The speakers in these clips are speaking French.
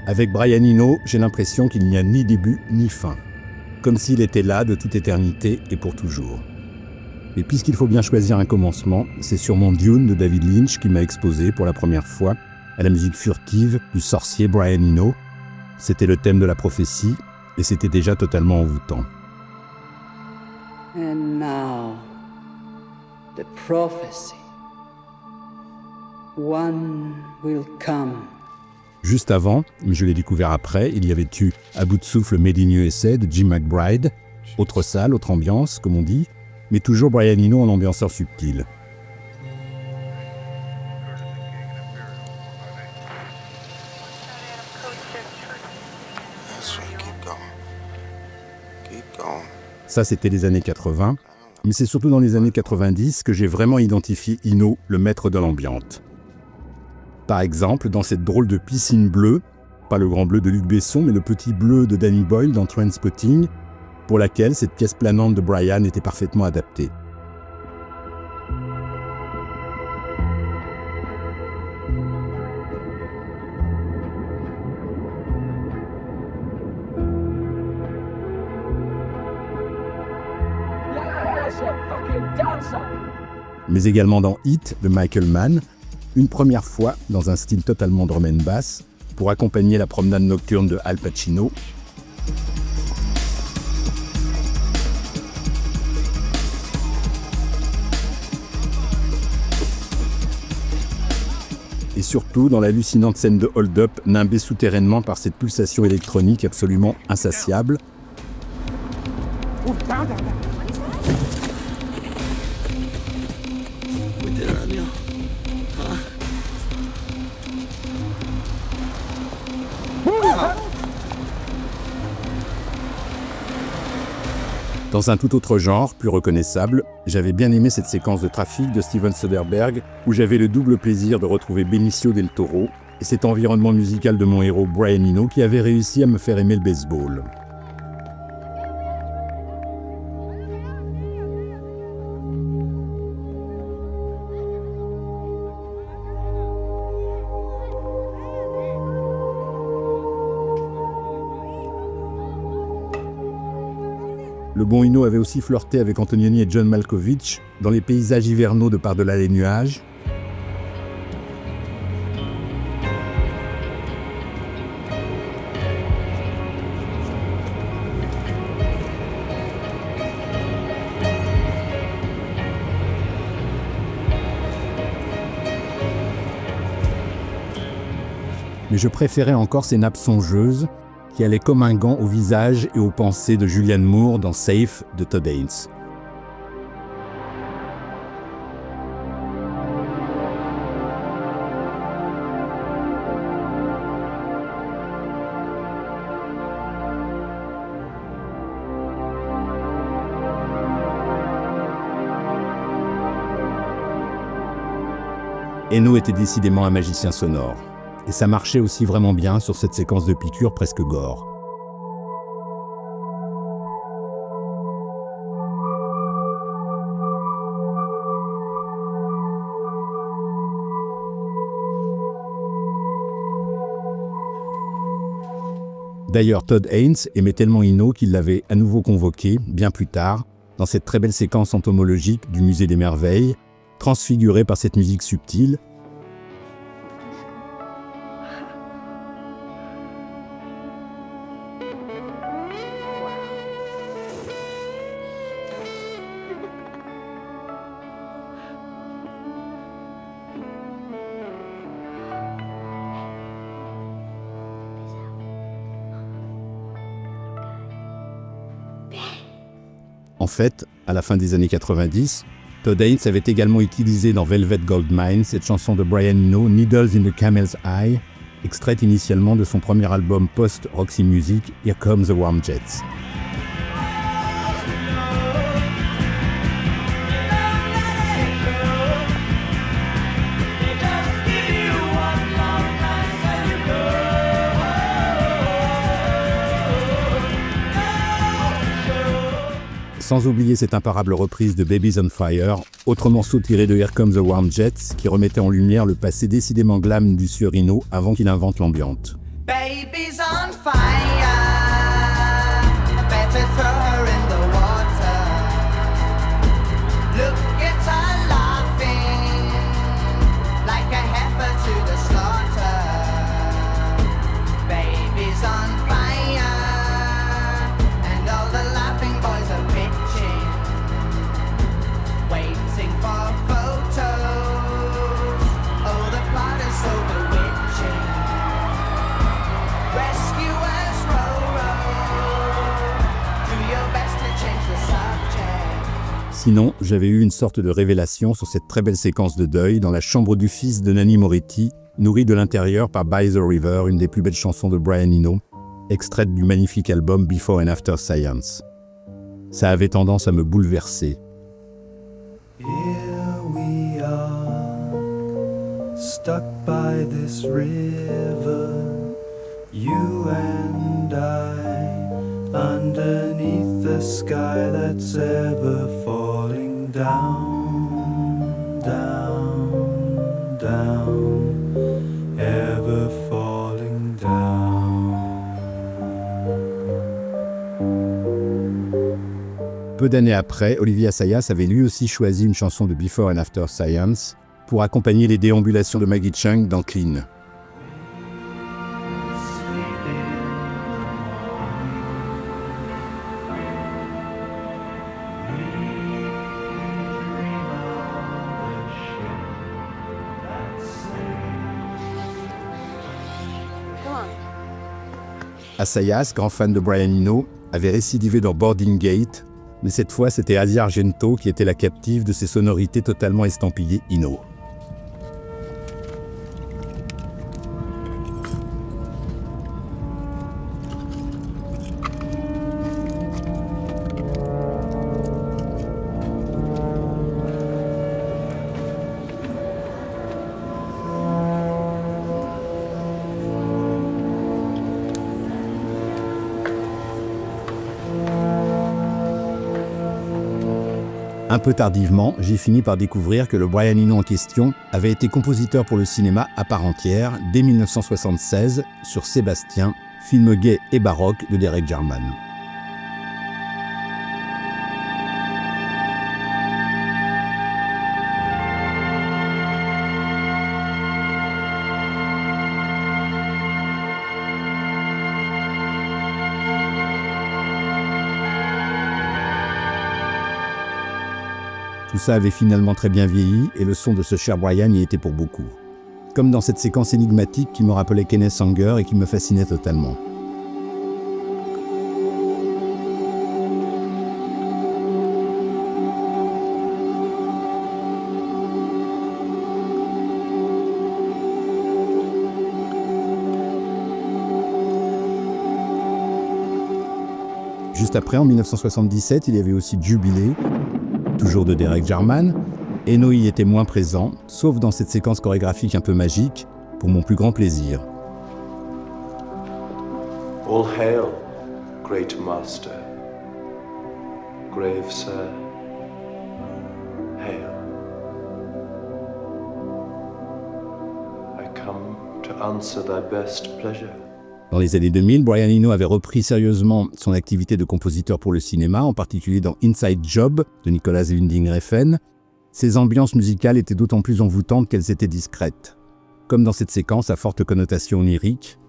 Avec Brian Eno, j'ai l'impression qu'il n'y a ni début ni fin. Comme s'il était là de toute éternité et pour toujours. Mais puisqu'il faut bien choisir un commencement, c'est sûrement Dune de David Lynch qui m'a exposé pour la première fois à la musique furtive du sorcier Brian Eno. C'était le thème de la prophétie et c'était déjà totalement envoûtant. And now, the prophecy. One will come. Juste avant, mais je l'ai découvert après, il y avait eu À bout de souffle Made in USA de Jim McBride. Autre salle, autre ambiance, comme on dit, mais toujours Brian Eno en ambianceur subtil. Ça, c'était les années 80, mais c'est surtout dans les années 90 que j'ai vraiment identifié Eno, le maître de l'ambiance. Par exemple, dans cette drôle de piscine bleue, pas le grand bleu de Luc Besson, mais le petit bleu de Danny Boyle dans Trainspotting, pour laquelle cette pièce planante de Brian était parfaitement adaptée. Mais également dans Hit de Michael Mann, une première fois dans un style totalement drum and bass, pour accompagner la promenade nocturne de Al Pacino. Et surtout dans l'hallucinante scène de Hold Up, nimbée souterrainement par cette pulsation électronique absolument insatiable. Dans un tout autre genre, plus reconnaissable, j'avais bien aimé cette séquence de trafic de Steven Soderbergh où j'avais le double plaisir de retrouver Benicio del Toro et cet environnement musical de mon héros Brian Eno qui avait réussi à me faire aimer le baseball. Le bon Eno avait aussi flirté avec Antonioni et John Malkovich dans les paysages hivernaux de Par-delà les nuages. Mais je préférais encore ces nappes songeuses qui allait comme un gant au visage et aux pensées de Julianne Moore dans Safe de Todd Haynes. Eno était décidément un magicien sonore. Et ça marchait aussi vraiment bien sur cette séquence de piqûres presque gore. D'ailleurs, Todd Haynes aimait tellement Eno qu'il l'avait à nouveau convoqué, bien plus tard, dans cette très belle séquence entomologique du Musée des Merveilles, transfigurée par cette musique subtile. En fait, à la fin des années 90, Todd Haynes avait également utilisé dans Velvet Goldmine cette chanson de Brian Eno, Needles in the Camel's Eye, extraite initialement de son premier album post-Roxy Music, Here Comes the Warm Jets. Sans oublier cette imparable reprise de Baby's on Fire, autre morceau tiré de Here Comes the Warm Jets qui remettait en lumière le passé décidément glam du sieur Eno avant qu'il invente l'ambiance. Baby's on fire. Better throw her in the water. Look at her laughing like a heifer to the slaughter. Baby's on fire, and all the laughing boys are pitching, waiting for photos. Oh, the plot is so bewitching. Rescuers row, row. Do your best to change the subject. Sinon, j'avais eu une sorte de révélation sur cette très belle séquence de deuil dans la chambre du fils de Nanni Moretti, nourrie de l'intérieur par By the River, une des plus belles chansons de Brian Eno, extraite du magnifique album Before and After Science. Ça avait tendance à me bouleverser. Here we are, stuck by this river, you and I, underneath the sky that's ever falling down, down, down, ever falling down. Peu d'années après, Olivier Assayas avait lui aussi choisi une chanson de Before and After Science pour accompagner les déambulations de Maggie Cheung dans Clean. Assayas, grand fan de Brian Eno, avait récidivé dans Boarding Gate, mais cette fois c'était Asia Argento qui était la captive de ses sonorités totalement estampillées Eno. Un peu tardivement, j'ai fini par découvrir que le Brian Eno en question avait été compositeur pour le cinéma à part entière dès 1976 sur Sébastien, film gai et baroque de Derek Jarman. Tout ça avait finalement très bien vieilli et le son de ce cher Brian y était pour beaucoup. Comme dans cette séquence énigmatique qui me rappelait Kenneth Sanger et qui me fascinait totalement. Juste après, en 1977, il y avait aussi Jubilé, toujours de Derek Jarman. Eno y était moins présent, sauf dans cette séquence chorégraphique un peu magique, pour mon plus grand plaisir. All hail, great master, grave sir, hail. I come to answer thy best pleasure. Dans les années 2000, Brian Eno avait repris sérieusement son activité de compositeur pour le cinéma, en particulier dans Inside Job de Nicolas Winding Refn. Ses ambiances musicales étaient d'autant plus envoûtantes qu'elles étaient discrètes, comme dans cette séquence à forte connotation onirique.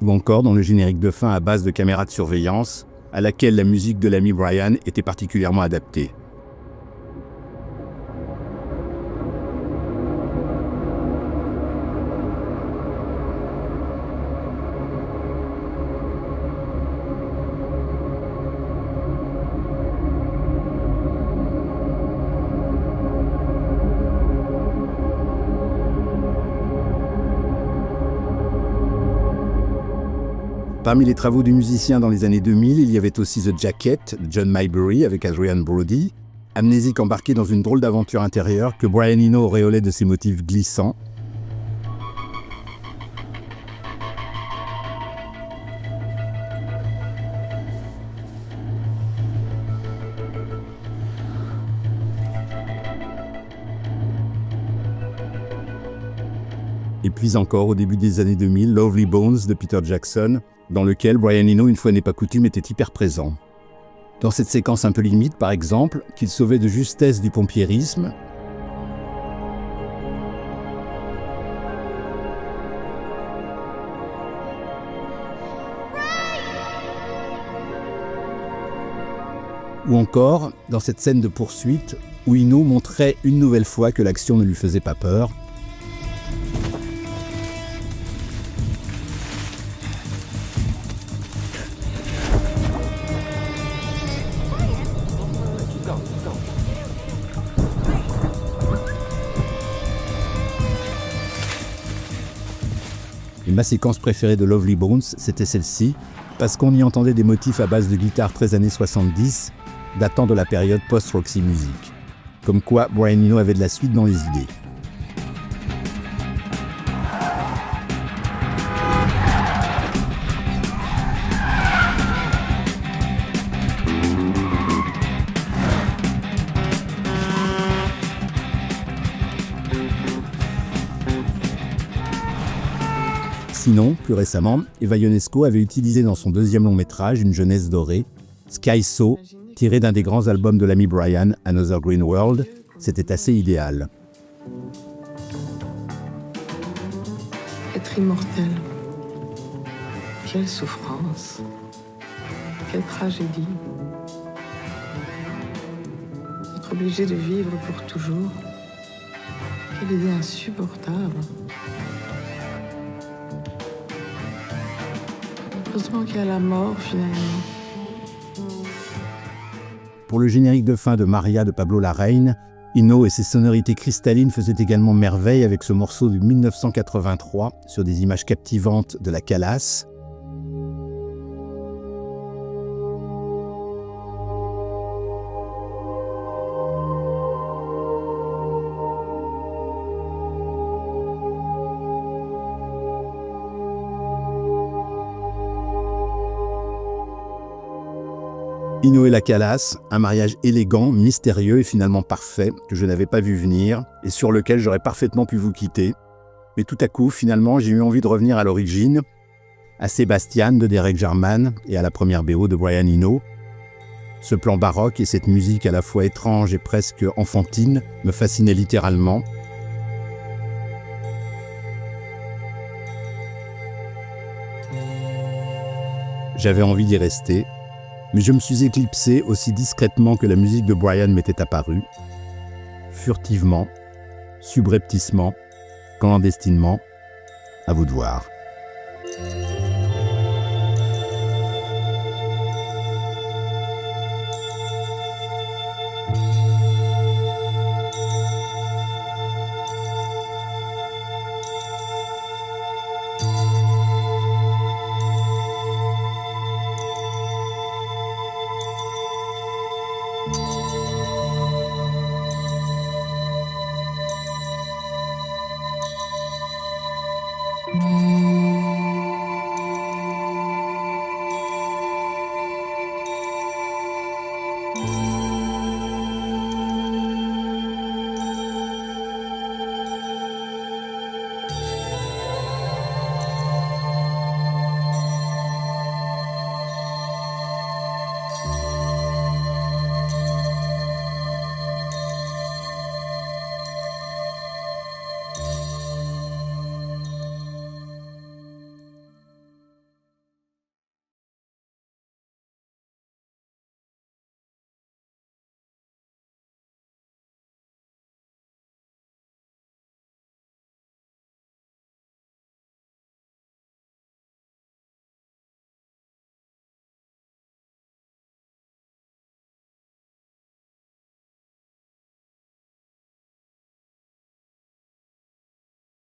Ou encore dans le générique de fin à base de caméras de surveillance, à laquelle la musique de l'ami Brian était particulièrement adaptée. Parmi les travaux du musicien dans les années 2000, il y avait aussi The Jacket de John Maybury avec Adrian Brody, amnésique embarqué dans une drôle d'aventure intérieure que Brian Eno auréolait de ses motifs glissants. Et puis encore, au début des années 2000, Lovely Bones de Peter Jackson, dans lequel Brian Eno, une fois n'est pas coutume, était hyper présent. Dans cette séquence un peu limite, par exemple, qu'il sauvait de justesse du pompiérisme, ou encore dans cette scène de poursuite où Eno montrait une nouvelle fois que l'action ne lui faisait pas peur. Et ma séquence préférée de Lovely Bones, c'était celle-ci, parce qu'on y entendait des motifs à base de guitare très années 70, datant de la période post-Roxy Music. Comme quoi, Brian Eno avait de la suite dans les idées. Sinon, plus récemment, Eva Ionesco avait utilisé dans son deuxième long métrage Une jeunesse dorée, Sky So, tiré d'un des grands albums de l'ami Brian, Another Green World. C'était assez idéal. Être immortel, quelle souffrance, quelle tragédie. Être obligé de vivre pour toujours, quelle idée insupportable. Heureusement qu'il y a la mort finalement. Pour le générique de fin de Maria de Pablo Larraín, Eno et ses sonorités cristallines faisaient également merveille avec ce morceau de 1983 sur des images captivantes de la Calas. Eno et la Calas, un mariage élégant, mystérieux et finalement parfait, que je n'avais pas vu venir et sur lequel j'aurais parfaitement pu vous quitter. Mais tout à coup, finalement, j'ai eu envie de revenir à l'origine, à Sébastien de Derek Jarman et à la première BO de Brian Eno. Ce plan baroque et cette musique à la fois étrange et presque enfantine me fascinaient littéralement. J'avais envie d'y rester. Mais je me suis éclipsé aussi discrètement que la musique de Brian m'était apparue, furtivement, subrepticement, clandestinement, à vous de voir.